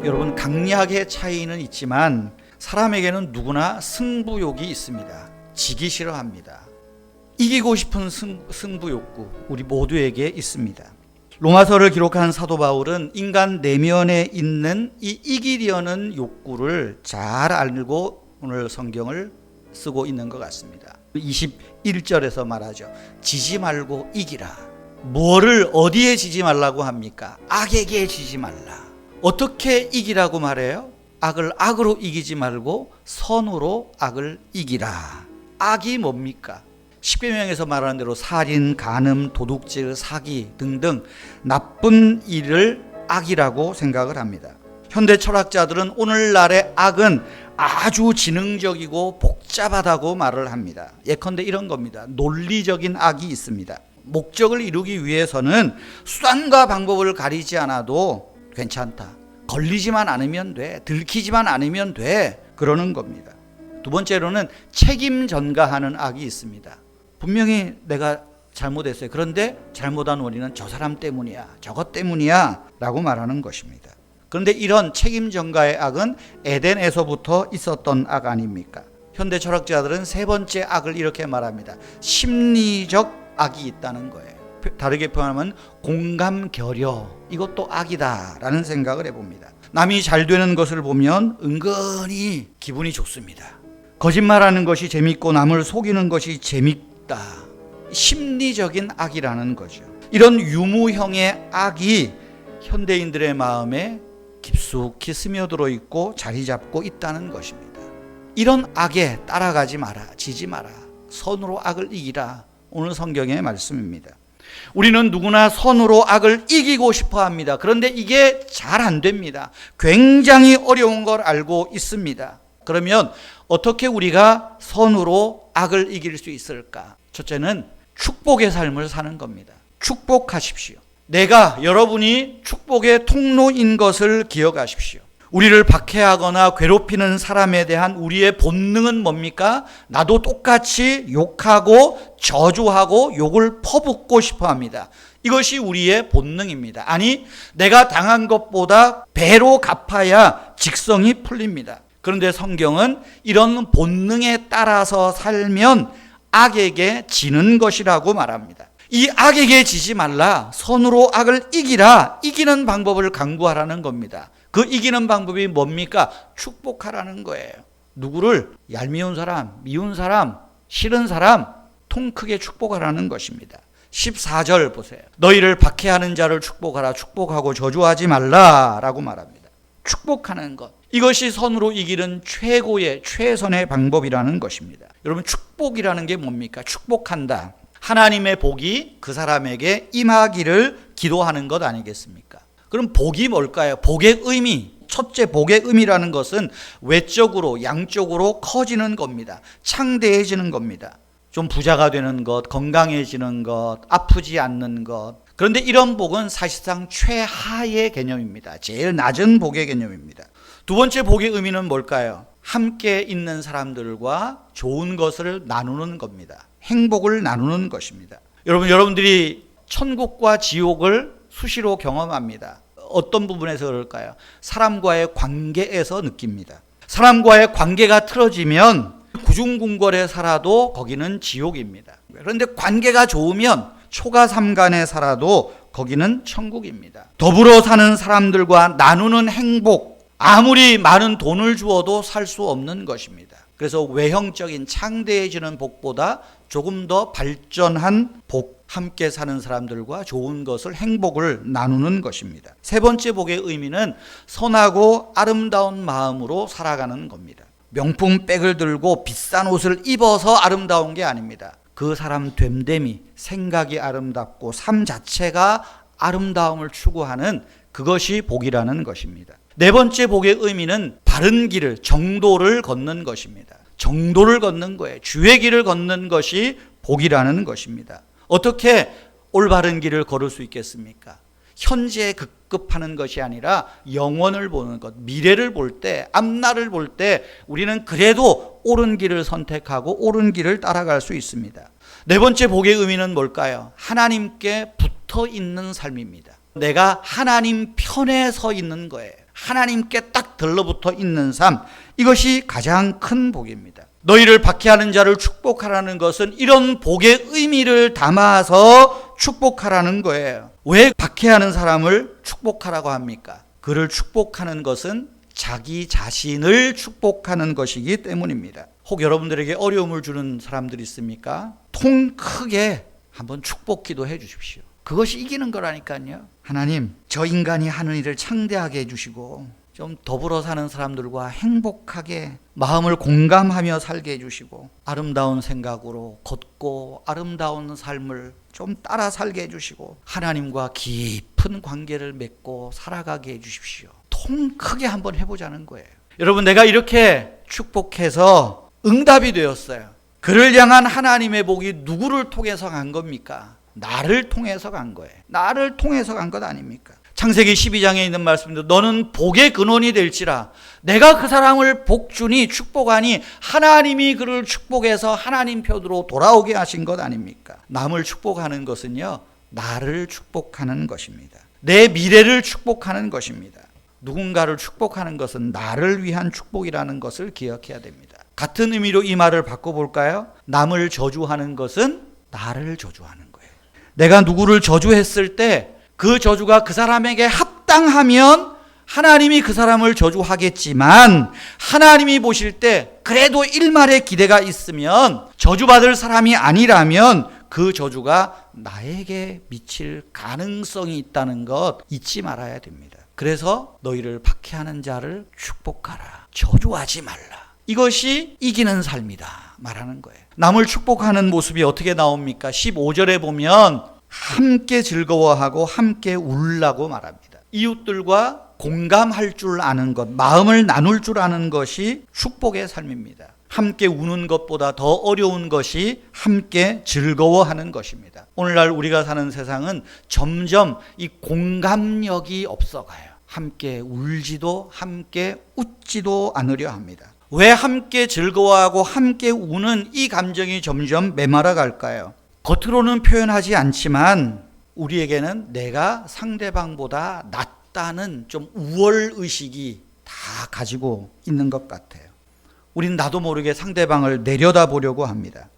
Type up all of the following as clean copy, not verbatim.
여러분, 강약의 차이는 있지만 사람에게는 누구나 승부욕이 있습니다. 지기 싫어합니다. 이기고 싶은 승부욕구 우리 모두에게 있습니다. 로마서를 기록한 사도 바울은 인간 내면에 있는 이 이기려는 욕구를 잘 알고 오늘 성경을 쓰고 있는 것 같습니다. 21절에서 말하죠. 지지 말고 이기라. 뭐를 어디에 지지 말라고 합니까? 악에게 지지 말라. 어떻게 이기라고 말해요? 악을 악으로 이기지 말고 선으로 악을 이기라. 악이 뭡니까? 십계명에서 말하는 대로 살인, 간음, 도둑질, 사기 등등 나쁜 일을 악이라고 생각을 합니다. 현대 철학자들은 오늘날의 악은 아주 지능적이고 복잡하다고 말을 합니다. 예컨대 이런 겁니다. 논리적인 악이 있습니다. 목적을 이루기 위해서는 수단과 방법을 가리지 않아도 괜찮다. 걸리지만 않으면 돼. 들키지만 않으면 돼. 그러는 겁니다. 두 번째로는 책임 전가하는 악이 있습니다. 분명히 내가 잘못했어요. 그런데 잘못한 원인은 저 사람 때문이야. 저것 때문이야. 라고 말하는 것입니다. 그런데 이런 책임 전가의 악은 에덴에서부터 있었던 악 아닙니까? 현대 철학자들은 세 번째 악을 이렇게 말합니다. 심리적 악이 있다는 거예요. 다르게 표현하면 공감 결여, 이것도 악이다 라는 생각을 해봅니다. 남이 잘 되는 것을 보면 은근히 기분이 좋습니다. 거짓말하는 것이 재밌고 남을 속이는 것이 재밌다. 심리적인 악이라는 거죠. 이런 유무형의 악이 현대인들의 마음에 깊숙이 스며들어 있고 자리 잡고 있다는 것입니다. 이런 악에 따라가지 마라. 지지 마라. 선으로 악을 이기라. 오늘 성경의 말씀입니다. 우리는 누구나 선으로 악을 이기고 싶어 합니다. 그런데 이게 잘 안 됩니다. 굉장히 어려운 걸 알고 있습니다. 그러면 어떻게 우리가 선으로 악을 이길 수 있을까? 첫째는 축복의 삶을 사는 겁니다. 축복하십시오. 여러분이 축복의 통로인 것을 기억하십시오. 우리를 박해하거나 괴롭히는 사람에 대한 우리의 본능은 뭡니까? 나도 똑같이 욕하고 저주하고 욕을 퍼붓고 싶어 합니다. 이것이 우리의 본능입니다. 아니, 내가 당한 것보다 배로 갚아야 직성이 풀립니다. 그런데 성경은 이런 본능에 따라서 살면 악에게 지는 것이라고 말합니다. 이 악에게 지지 말라. 선으로 악을 이기라. 이기는 방법을 강구하라는 겁니다. 그 이기는 방법이 뭡니까? 축복하라는 거예요. 누구를? 얄미운 사람, 미운 사람, 싫은 사람 통 크게 축복하라는 것입니다. 14절 보세요. 너희를 박해하는 자를 축복하라. 축복하고 저주하지 말라 라고 말합니다. 축복하는 것, 이것이 선으로 이기는 최선의 방법이라는 것입니다. 여러분, 축복이라는 게 뭡니까? 축복한다. 하나님의 복이 그 사람에게 임하기를 기도하는 것 아니겠습니까? 그럼 복이 뭘까요? 복의 의미, 첫째 복의 의미라는 것은 외적으로 양적으로 커지는 겁니다. 창대해지는 겁니다. 좀 부자가 되는 것, 건강해지는 것, 아프지 않는 것. 그런데 이런 복은 사실상 최하의 개념입니다. 제일 낮은 복의 개념입니다. 두 번째 복의 의미는 뭘까요? 함께 있는 사람들과 좋은 것을 나누는 겁니다. 행복을 나누는 것입니다. 여러분들이 천국과 지옥을 수시로 경험합니다. 어떤 부분에서 그럴까요? 사람과의 관계에서 느낍니다. 사람과의 관계가 틀어지면 구중궁궐에 살아도 거기는 지옥입니다. 그런데 관계가 좋으면 초가삼간에 살아도 거기는 천국입니다. 더불어 사는 사람들과 나누는 행복, 아무리 많은 돈을 주어도 살 수 없는 것입니다. 그래서 외형적인 창대해지는 복보다 조금 더 발전한 복, 함께 사는 사람들과 좋은 것을, 행복을 나누는 것입니다. 세 번째 복의 의미는 선하고 아름다운 마음으로 살아가는 겁니다. 명품백을 들고 비싼 옷을 입어서 아름다운 게 아닙니다. 그 사람 됨됨이, 생각이 아름답고 삶 자체가 아름다움을 추구하는 그것이 복이라는 것입니다. 네 번째 복의 의미는 바른 길을, 정도를 걷는 것입니다. 정도를 걷는 거예요. 주의 길을 걷는 것이 복이라는 것입니다. 어떻게 올바른 길을 걸을 수 있겠습니까? 현재에 급급하는 것이 아니라 영원을 보는 것, 미래를 볼 때, 앞날을 볼 때 우리는 그래도 옳은 길을 선택하고 옳은 길을 따라갈 수 있습니다. 네 번째 복의 의미는 뭘까요? 하나님께 붙어 있는 삶입니다. 내가 하나님 편에 서 있는 거예요. 하나님께 딱 들러붙어 있는 삶, 이것이 가장 큰 복입니다. 너희를 박해하는 자를 축복하라는 것은 이런 복의 의미를 담아서 축복하라는 거예요. 왜 박해하는 사람을 축복하라고 합니까? 그를 축복하는 것은 자기 자신을 축복하는 것이기 때문입니다. 혹 여러분들에게 어려움을 주는 사람들이 있습니까? 통 크게 한번 축복 기도해 주십시오. 그것이 이기는 거라니까요. 하나님, 저 인간이 하는 일을 창대하게 해주시고 좀 더불어 사는 사람들과 행복하게 마음을 공감하며 살게 해주시고 아름다운 생각으로 걷고 아름다운 삶을 좀 따라 살게 해주시고 하나님과 깊은 관계를 맺고 살아가게 해주십시오. 통 크게 한번 해보자는 거예요. 여러분, 내가 이렇게 축복해서 응답이 되었어요. 그를 향한 하나님의 복이 누구를 통해서 간 겁니까? 나를 통해서 간 거예요. 나를 통해서 간 것 아닙니까? 창세기 12장에 있는 말씀인데 너는 복의 근원이 될지라. 내가 그 사람을 복주니 축복하니 하나님이 그를 축복해서 하나님 편으로 돌아오게 하신 것 아닙니까? 남을 축복하는 것은요, 나를 축복하는 것입니다. 내 미래를 축복하는 것입니다. 누군가를 축복하는 것은 나를 위한 축복이라는 것을 기억해야 됩니다. 같은 의미로 이 말을 바꿔볼까요? 남을 저주하는 것은 나를 저주하는 거예요. 내가 누구를 저주했을 때 그 저주가 그 사람에게 합당하면 하나님이 그 사람을 저주하겠지만 하나님이 보실 때 그래도 일말의 기대가 있으면 저주받을 사람이 아니라면 그 저주가 나에게 미칠 가능성이 있다는 것 잊지 말아야 됩니다. 그래서 너희를 박해하는 자를 축복하라. 저주하지 말라. 이것이 이기는 삶이다 말하는 거예요. 남을 축복하는 모습이 어떻게 나옵니까? 15절에 보면 함께 즐거워하고 함께 울라고 말합니다. 이웃들과 공감할 줄 아는 것, 마음을 나눌 줄 아는 것이 축복의 삶입니다. 함께 우는 것보다 더 어려운 것이 함께 즐거워하는 것입니다. 오늘날 우리가 사는 세상은 점점 이 공감력이 없어가요. 함께 울지도 함께 웃지도 않으려 합니다. 왜 함께 즐거워하고 함께 우는 이 감정이 점점 메말아 갈까요? 겉으로는 표현하지 않지만 우리에게는 내가 상대방보다 낫다는 좀 우월의식이 다 가지고 있는 것 같아요. 우린 나도 모르게 상대방을 내려다보려고 합니다.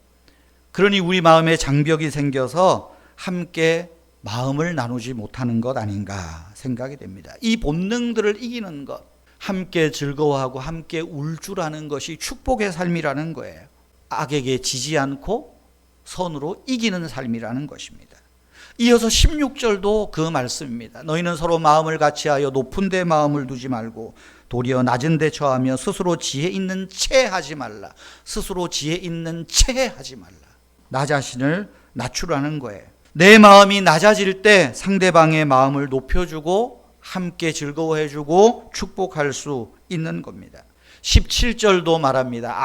그러니 우리 마음에 장벽이 생겨서 함께 마음을 나누지 못하는 것 아닌가 생각이 됩니다. 이 본능들을 이기는 것, 함께 즐거워하고 함께 울 줄 아는 것이 축복의 삶이라는 거예요. 악에게 지지 않고 선으로 이기는 삶이라는 것입니다. 이어서 16절도 그 말씀입니다. 너희는 서로 마음을 같이하여 높은 데 마음을 두지 말고 도리어 낮은 데 처하며 스스로 지혜 있는 채 하지 말라. 스스로 지혜 있는 채 하지 말라. 나 자신을 낮추라는 거예요. 내 마음이 낮아질 때 상대방의 마음을 높여주고 함께 즐거워해주고 축복할 수 있는 겁니다. 17절도 말합니다.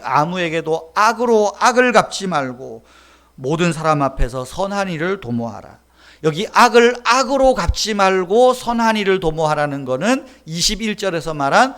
아무에게도 악으로 악을 갚지 말고 모든 사람 앞에서 선한 일을 도모하라. 여기 악을 악으로 갚지 말고 선한 일을 도모하라는 것은 21절에서 말한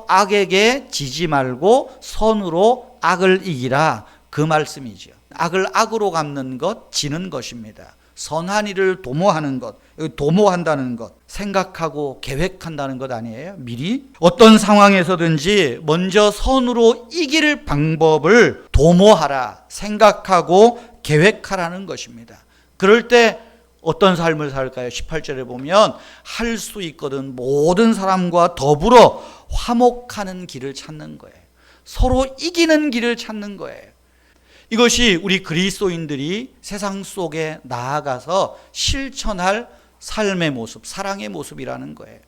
악에게 지지 말고 선으로 악을 이기라, 그 말씀이죠. 악을 악으로 갚는 것, 지는 것입니다. 선한 일을 도모하는 것, 여기 도모한다는 것, 생각하고 계획한다는 것 아니에요? 미리 어떤 상황에서든지 먼저 선으로 이길 방법을 도모하라, 생각하고 계획하라는 것입니다. 그럴 때 어떤 삶을 살까요? 18절에 보면 할 수 있거든 모든 사람과 더불어 화목하는 길을 찾는 거예요. 서로 이기는 길을 찾는 거예요. 이것이 우리 그리스도인들이 세상 속에 나아가서 실천할 삶의 모습, 사랑의 모습이라는 거예요.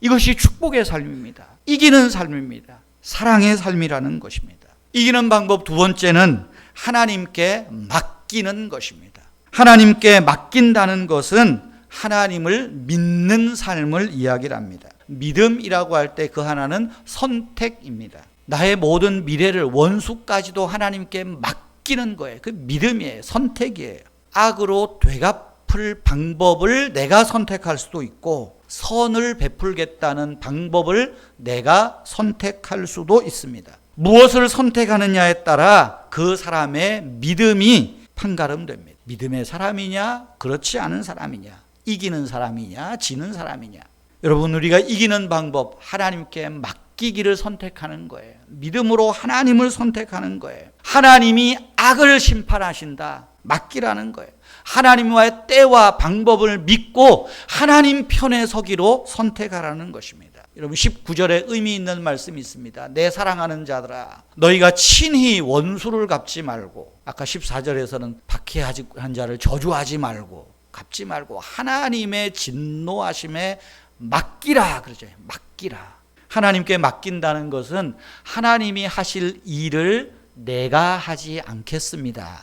이것이 축복의 삶입니다. 이기는 삶입니다. 사랑의 삶이라는 것입니다. 이기는 방법 두 번째는 하나님께 맡기는 것입니다. 하나님께 맡긴다는 것은 하나님을 믿는 삶을 이야기를 합니다. 믿음이라고 할 때 그 하나는 선택입니다. 나의 모든 미래를 원수까지도 하나님께 맡기는 거예요. 그 믿음이에요. 선택이에요. 악으로 되갚을 방법을 내가 선택할 수도 있고 선을 베풀겠다는 방법을 내가 선택할 수도 있습니다. 무엇을 선택하느냐에 따라 그 사람의 믿음이 판가름됩니다. 믿음의 사람이냐, 그렇지 않은 사람이냐, 이기는 사람이냐, 지는 사람이냐. 여러분, 우리가 이기는 방법, 하나님께 맡기기를 선택하는 거예요. 믿음으로 하나님을 선택하는 거예요. 하나님이 악을 심판하신다, 맡기라는 거예요. 하나님과의 때와 방법을 믿고 하나님 편에 서기로 선택하라는 것입니다. 여러분, 19절에 의미 있는 말씀이 있습니다. 내 사랑하는 자들아, 너희가 친히 원수를 갚지 말고, 아까 14절에서는 박해한 자를 저주하지 말고 갚지 말고 하나님의 진노하심에 맡기라 그러죠. 맡기라. 하나님께 맡긴다는 것은 하나님이 하실 일을 내가 하지 않겠습니다,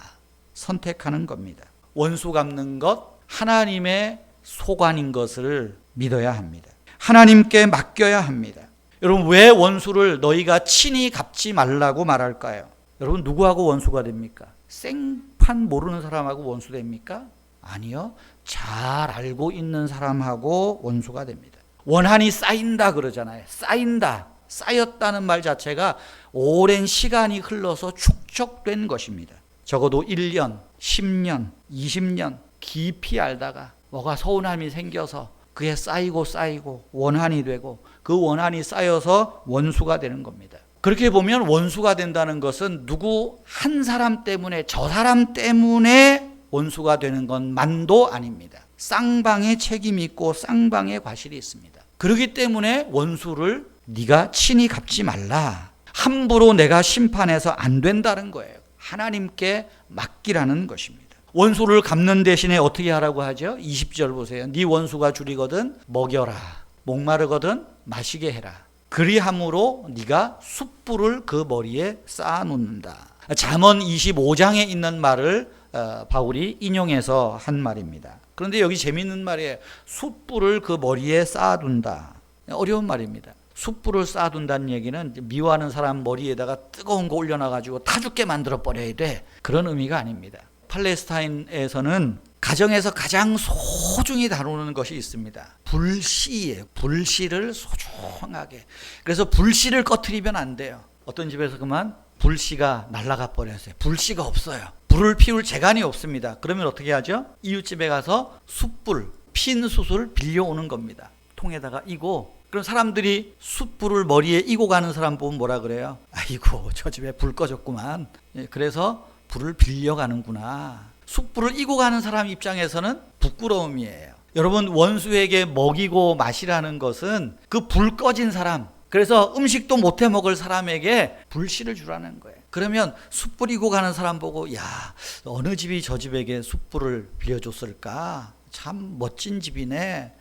선택하는 겁니다. 원수 갚는 것, 하나님의 소관인 것을 믿어야 합니다. 하나님께 맡겨야 합니다. 여러분, 왜 원수를 너희가 친히 갚지 말라고 말할까요? 여러분, 누구하고 원수가 됩니까? 생판 모르는 사람하고 원수 됩니까? 아니요. 잘 알고 있는 사람하고 원수가 됩니다. 원한이 쌓인다 그러잖아요. 쌓인다. 쌓였다는 말 자체가 오랜 시간이 흘러서 축적된 것입니다. 적어도 1년, 10년, 20년 깊이 알다가 뭐가 서운함이 생겨서 그게 쌓이고 원한이 되고 그 원한이 쌓여서 원수가 되는 겁니다. 그렇게 보면 원수가 된다는 것은 누구 한 사람 때문에, 저 사람 때문에 원수가 되는 건 만도 아닙니다. 쌍방의 책임이 있고 쌍방의 과실이 있습니다. 그렇기 때문에 원수를 네가 친히 갚지 말라, 함부로 내가 심판해서 안 된다는 거예요. 하나님께 맡기라는 것입니다. 원수를 갚는 대신에 어떻게 하라고 하죠? 20절 보세요. 네 원수가 줄이거든 먹여라, 목마르거든 마시게 해라. 그리함으로 네가 숯불을 그 머리에 쌓아놓는다. 잠언 25장에 있는 말을 바울이 인용해서 한 말입니다. 그런데 여기 재미있는 말이에요. 숯불을 그 머리에 쌓아둔다. 어려운 말입니다. 숯불을 쌓아둔다는 얘기는 미워하는 사람 머리에다가 뜨거운 거 올려놔가지고 타 죽게 만들어 버려야 돼, 그런 의미가 아닙니다. 팔레스타인에서는 가정에서 가장 소중히 다루는 것이 있습니다. 불씨예요. 불씨를 소중하게. 그래서 불씨를 꺼트리면 안 돼요. 어떤 집에서 그만 불씨가 날아가 버렸어요. 불씨가 없어요. 불을 피울 재간이 없습니다. 그러면 어떻게 하죠? 이웃집에 가서 숯불, 핀 숯을 빌려오는 겁니다. 통에다가 이고, 그럼 사람들이 숯불을 머리에 이고 가는 사람 보면 뭐라 그래요? 아이고, 저 집에 불 꺼졌구만. 그래서 불을 빌려가는구나. 숯불을 이고 가는 사람 입장에서는 부끄러움이에요. 여러분, 원수에게 먹이고 마시라는 것은 그 불 꺼진 사람, 그래서 음식도 못해 먹을 사람에게 불씨를 주라는 거예요. 그러면 숯불 이고 가는 사람 보고, 야, 어느 집이 저 집에게 숯불을 빌려줬을까? 참 멋진 집이네.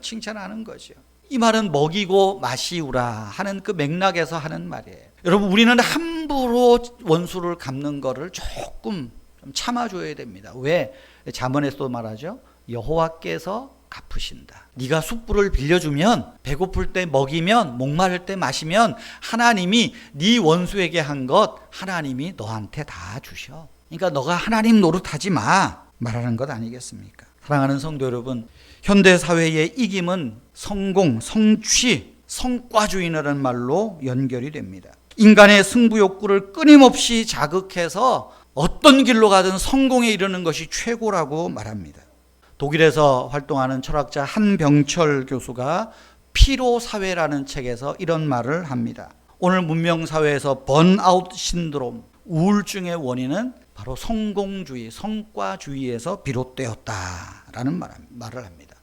칭찬하는 거죠. 이 말은 먹이고 마시우라 하는 그 맥락에서 하는 말이에요. 여러분, 우리는 함부로 원수를 갚는 거를 조금 좀 참아줘야 됩니다. 왜? 잠언에서도 말하죠. 여호와께서 갚으신다. 네가 숯불을 빌려주면, 배고플 때 먹이면, 목마를 때 마시면 하나님이 네 원수에게 한 것 하나님이 너한테 다 주셔. 그러니까 너가 하나님 노릇하지 마 말하는 것 아니겠습니까? 사랑하는 성도 여러분, 현대 사회의 이김은 성공, 성취, 성과주의라는 말로 연결이 됩니다. 인간의 승부욕구를 끊임없이 자극해서 어떤 길로 가든 성공에 이르는 것이 최고라고 말합니다. 독일에서 활동하는 철학자 한병철 교수가 피로사회라는 책에서 이런 말을 합니다. 오늘 문명사회에서 번아웃 신드롬, 우울증의 원인은 바로 성공주의, 성과주의에서 비롯되었다라는 말을 합니다.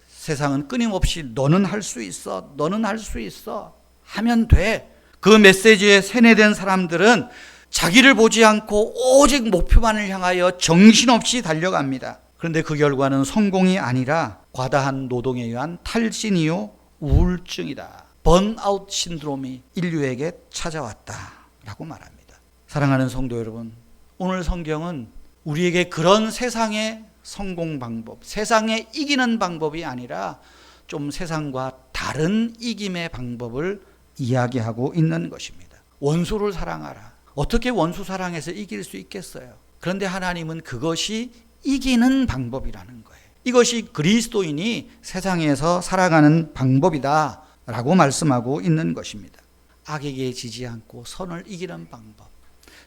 세상은 끊임없이 너는 할 수 있어, 너는 할 수 있어 하면 돼. 그 메시지에 세뇌된 사람들은 자기를 보지 않고 오직 목표만을 향하여 정신없이 달려갑니다. 그런데 그 결과는 성공이 아니라 과다한 노동에 의한 탈진이요 우울증이다. 번아웃 신드롬이 인류에게 찾아왔다라고 말합니다. 사랑하는 성도 여러분, 오늘 성경은 우리에게 그런 세상의 성공 방법, 세상에 이기는 방법이 아니라 좀 세상과 다른 이김의 방법을 이야기하고 있는 것입니다. 원수를 사랑하라. 어떻게 원수 사랑해서 이길 수 있겠어요? 그런데 하나님은 그것이 이기는 방법이라는 거예요. 이것이 그리스도인이 세상에서 살아가는 방법이다 라고 말씀하고 있는 것입니다. 악에게 지지 않고 선을 이기는 방법,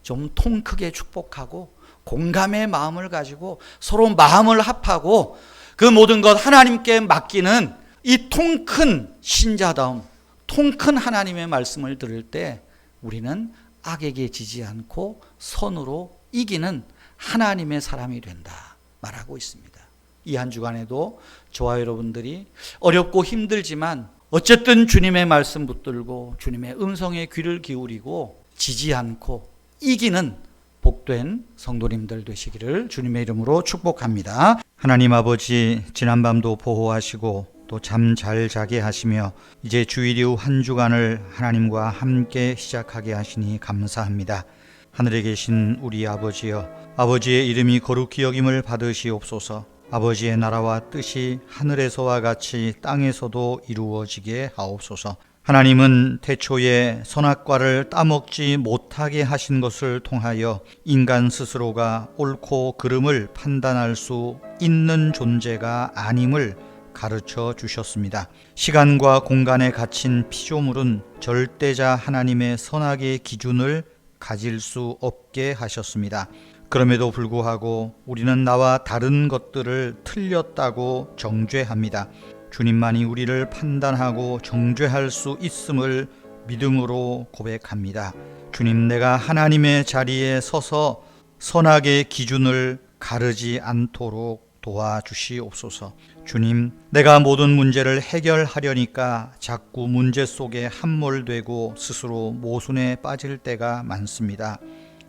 좀 통 크게 축복하고 공감의 마음을 가지고 서로 마음을 합하고 그 모든 것 하나님께 맡기는 이 통 큰 신자다움, 통 큰 하나님의 말씀을 들을 때 우리는 악에게 지지 않고 선으로 이기는 하나님의 사람이 된다 말하고 있습니다. 이 한 주간에도 저와 여러분들이 어렵고 힘들지만 어쨌든 주님의 말씀 붙들고 주님의 음성에 귀를 기울이고 지지 않고 이기는 복된 성도님들 되시기를 주님의 이름으로 축복합니다. 하나님 아버지, 지난밤도 보호하시고 또 잠 잘 자게 하시며 이제 주일 이후 한 주간을 하나님과 함께 시작하게 하시니 감사합니다. 하늘에 계신 우리 아버지여, 아버지의 이름이 거룩히 여김을 받으시옵소서. 아버지의 나라와 뜻이 하늘에서와 같이 땅에서도 이루어지게 하옵소서. 하나님은 태초에 선악과를 따먹지 못하게 하신 것을 통하여 인간 스스로가 옳고 그름을 판단할 수 있는 존재가 아님을 가르쳐 주셨습니다. 시간과 공간에 갇힌 피조물은 절대자 하나님의 선악의 기준을 가질 수 없게 하셨습니다. 그럼에도 불구하고 우리는 나와 다른 것들을 틀렸다고 정죄합니다. 주님만이 우리를 판단하고 정죄할 수 있음을 믿음으로 고백합니다. 주님, 내가 하나님의 자리에 서서 선악의 기준을 가르지 않도록 도와주시옵소서. 주님, 내가 모든 문제를 해결하려니까 자꾸 문제 속에 함몰되고 스스로 모순에 빠질 때가 많습니다.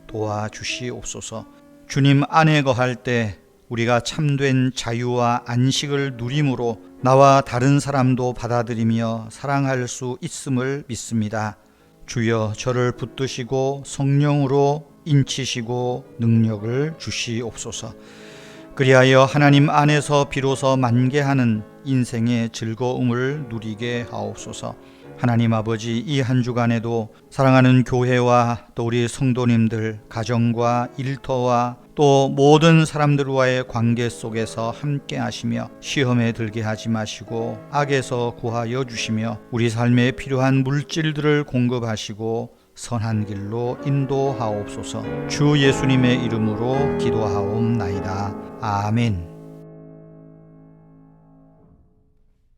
도와주시옵소서. 주님 안에 거할 때 우리가 참된 자유와 안식을 누림으로 나와 다른 사람도 받아들이며 사랑할 수 있음을 믿습니다. 주여, 저를 붙드시고 성령으로 인치시고 능력을 주시옵소서. 그리하여 하나님 안에서 비로소 만개하는 인생의 즐거움을 누리게 하옵소서. 하나님 아버지, 이 한 주간에도 사랑하는 교회와 또 우리 성도님들, 가정과 일터와 또 모든 사람들과의 관계 속에서 함께 하시며 시험에 들게 하지 마시고 악에서 구하여 주시며 우리 삶에 필요한 물질들을 공급하시고 선한 길로 인도하옵소서. 주 예수님의 이름으로 기도하옵나이다. 아멘.